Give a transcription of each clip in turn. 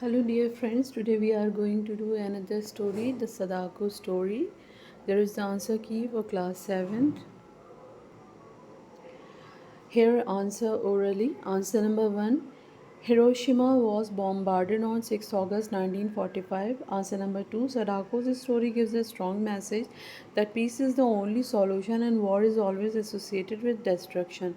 Hello, dear friends. Today we are going to do another story, the Sadako story. There is the answer key for class 7th. Here, answer orally. Answer number 1. Hiroshima was bombarded on 6 August 1945. Answer number 2. Sadako's story gives a strong message that peace is the only solution and war is always associated with destruction,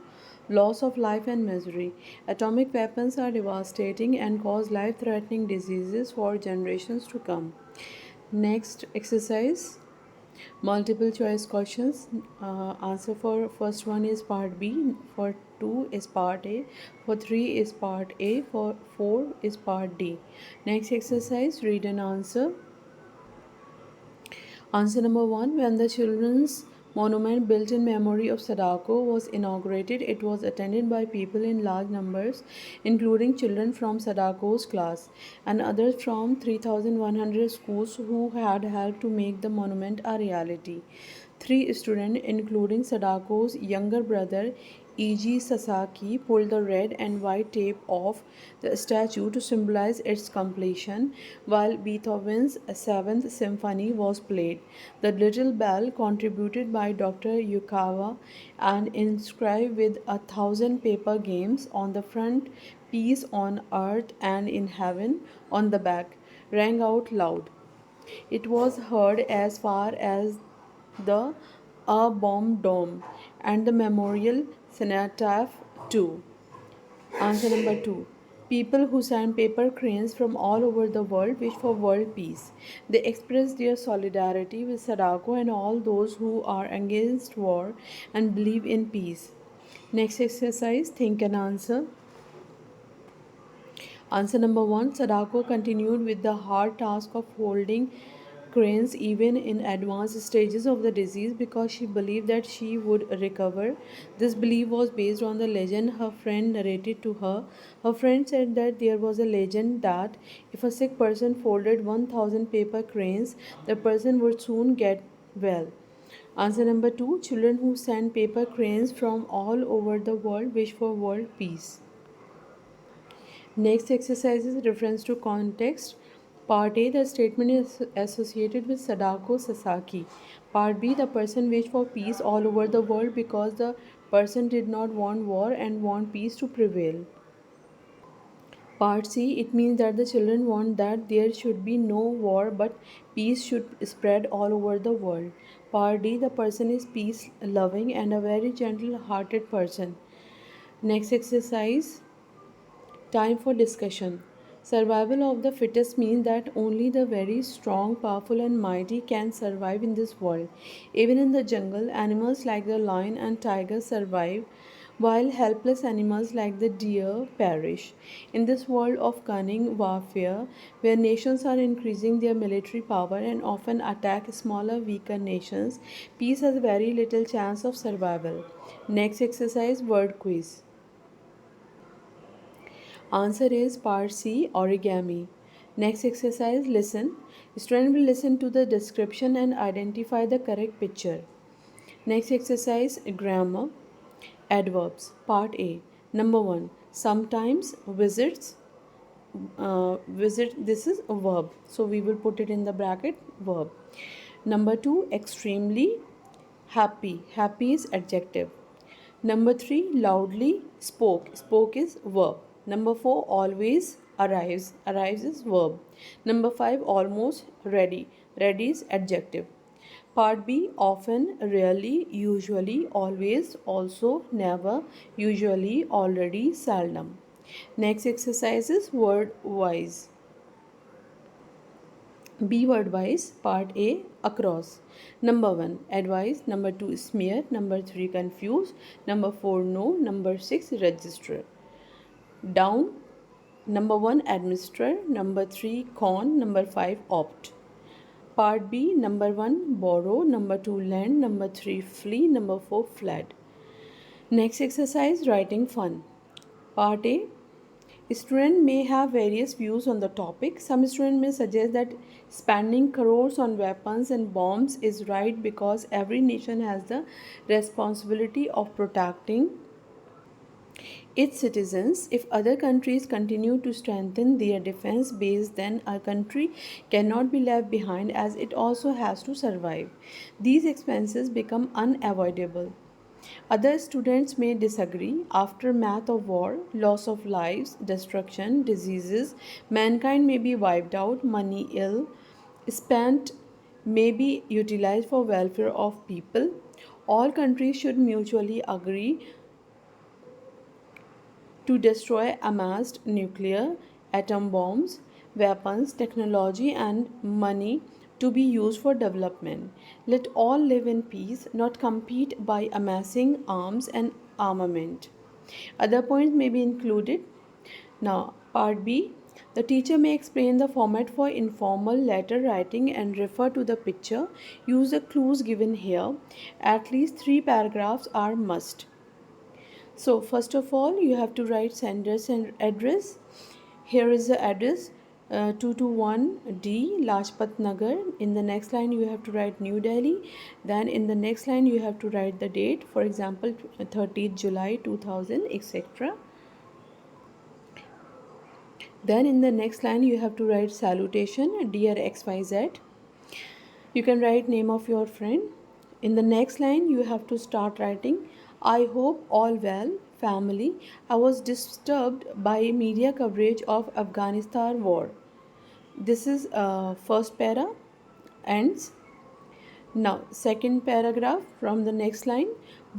loss of life, and misery. Atomic weapons are devastating and cause life threatening diseases for generations to come. Next exercise, multiple choice questions. Answer for first one is part B, for two is part A, for three is part A, for four is part D. Next exercise, read and answer. Answer number one, when the children's monument built in memory of Sadako was inaugurated, it was attended by people in large numbers, including children from Sadako's class and others from 3,100 schools who had helped to make the monument a reality. Three students, including Sadako's younger brother E.G. Sasaki, pulled the red and white tape off the statue to symbolize its completion, while Beethoven's Seventh Symphony was played. The little bell, contributed by Dr. Yukawa and inscribed with 1,000 paper games on the front, peace on earth and in heaven on the back, rang out loud. It was heard as far as the A Bomb Dome and the Memorial Cenotaph too. Answer number 2. People who send paper cranes from all over the world wish for world peace. They express their solidarity with Sadako and all those who are against war and believe in peace. Next exercise, think and answer. Answer number one, Sadako continued with the hard task of holding cranes even in advanced stages of the disease because she believed that she would recover. This belief was based on the legend her friend narrated to her. Her friend said that there was a legend that if a sick person folded 1,000 paper cranes, the person would soon get well. Answer number two, children who send paper cranes from all over the world wish for world peace. Next exercise is reference to context. Part A, the statement is associated with Sadako Sasaki. Part B, the person wished for peace all over the world because the person did not want war and want peace to prevail. Part C, it means that the children want that there should be no war but peace should spread all over the world. Part D, the person is peace loving and a very gentle hearted person. Next exercise, time for discussion. Survival of the fittest means that only the very strong, powerful, and mighty can survive in this world. Even in the jungle, animals like the lion and tiger survive, while helpless animals like the deer perish. In this world of cunning warfare, where nations are increasing their military power and often attack smaller, weaker nations, peace has very little chance of survival. Next exercise, word quiz. Answer is part C, origami. Next exercise, listen. Student will listen to the description and identify the correct picture. Next exercise, grammar. Adverbs, part A. Number 1, sometimes, visits. Visit, this is a verb. So we will put it in the bracket, verb. Number 2, extremely, happy. Happy is adjective. Number 3, loudly, spoke. Spoke is verb. Number 4, always, arrives. Arrives is verb. Number 5, almost, ready. Ready is adjective. Part B, often, rarely, usually, always, also, never, usually, already, seldom. Next exercise is word wise. B word wise, part A, across. Number 1, advice. Number 2, smear. Number 3, confuse. Number 4, no. Number 6, register. Down. Number 1, administer. Number 3, con. Number 5, opt. Part B, number 1, borrow. Number 2, lend. Number 3, flee. Number 4, fled. Next exercise, writing fun. Part A, students may have various views on the topic. Some students may suggest that spending crores on weapons and bombs is right because every nation has the responsibility of protecting its citizens. If other countries continue to strengthen their defense base, then our country cannot be left behind as it also has to survive. These expenses become unavoidable. Other students may disagree. Aftermath of war, loss of lives, destruction, diseases, mankind may be wiped out, money ill spent may be utilized for welfare of people. All countries should mutually agree to destroy amassed nuclear, atom bombs, weapons, technology, and money to be used for development. Let all live in peace, not compete by amassing arms and armament. Other points may be included. Now, part B. The teacher may explain the format for informal letter writing and refer to the picture. Use the clues given here. At least 3 paragraphs are must. So first of all, you have to write sender's and address. Here is the address, 221D Lajpat Nagar. In the next line you have to write New Delhi. Then in the next line you have to write the date, for example 30th July 2000, etc. Then in the next line you have to write salutation, dear XYZ. You can write name of your friend. In the next line you have to start writing, I hope all well, family. I was disturbed by media coverage of Afghanistan war. This is first para ends. Now, second paragraph from the next line,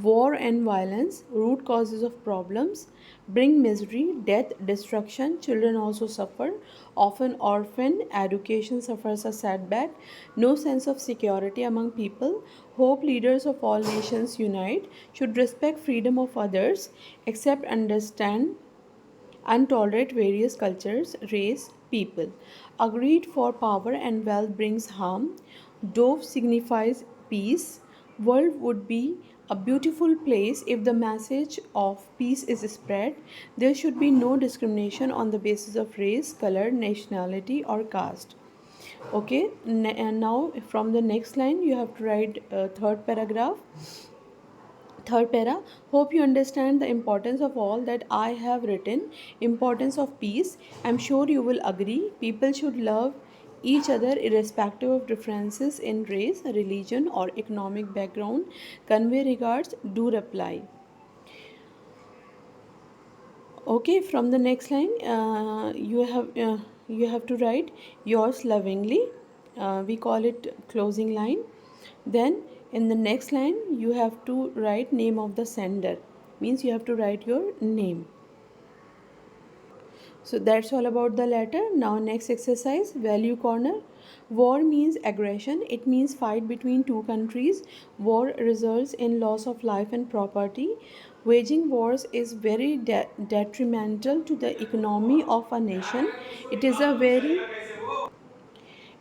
war and violence, root causes of problems, bring misery, death, destruction, children also suffer, often orphan, education suffers a setback, no sense of security among people, hope leaders of all nations unite, should respect freedom of others, accept, understand, and tolerate various cultures, race, people. Agreed for power and wealth brings harm. Dove signifies peace. World would be a beautiful place if the message of peace is spread. There should be no discrimination on the basis of race, color, nationality, or caste. Okay, and now from the next line you have to write third paragraph. Third para, hope you understand the importance of all that I have written. Importance of peace. I'm sure you will agree. People should love each other irrespective of differences in race, religion, or economic background. Convey regards. Do reply. Okay, from the next line, you have to write yours lovingly. We call it closing line. Then in the next line you have to write name of the sender, means you have to write your name. So that's all about the letter. Now next exercise, value corner. War means aggression. It means fight between two countries. War results in loss of life and property. Waging wars is very detrimental to the economy of a nation. It is a very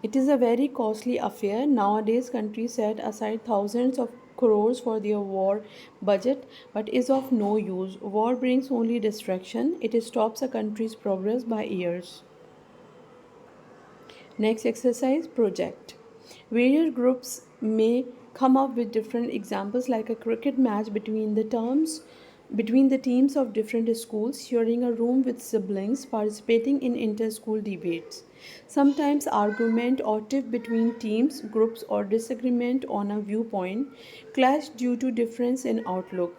it is a very costly affair. Nowadays, countries set aside thousands of crores for their war budget, but is of no use. War brings only destruction. It stops a country's progress by years. Next exercise, project. Various groups may come up with different examples, like a cricket match between the teams of different schools, sharing a room with siblings, participating in inter-school debates. Sometimes argument or tiff between teams, groups, or disagreement on a viewpoint clash due to difference in outlook.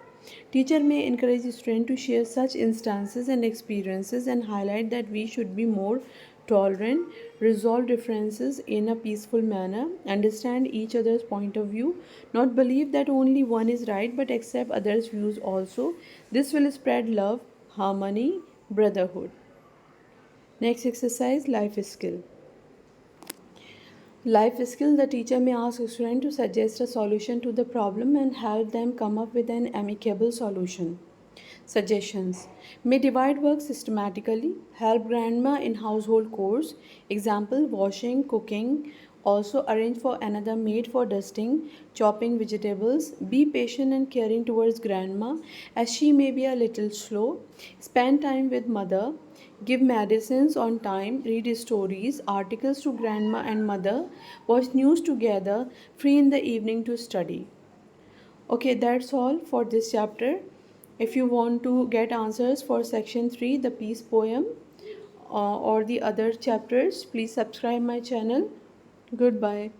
Teacher may encourage students to share such instances and experiences and highlight that we should be more tolerant, resolve differences in a peaceful manner, understand each other's point of view, not believe that only one is right but accept others' views also. This will spread love, harmony, brotherhood. Next exercise, life skill. Life skill, the teacher may ask a student to suggest a solution to the problem and help them come up with an amicable solution. Suggestions: may divide work systematically, help grandma in household chores, example washing, cooking, also arrange for another maid for dusting, chopping vegetables, be patient and caring towards grandma as she may be a little slow, spend time with mother, give medicines on time, read stories, articles to grandma and mother, watch news together, free in the evening to study. Okay, that's all for this chapter. If you want to get answers for section 3, the peace poem, or the other chapters, please subscribe my channel. Goodbye.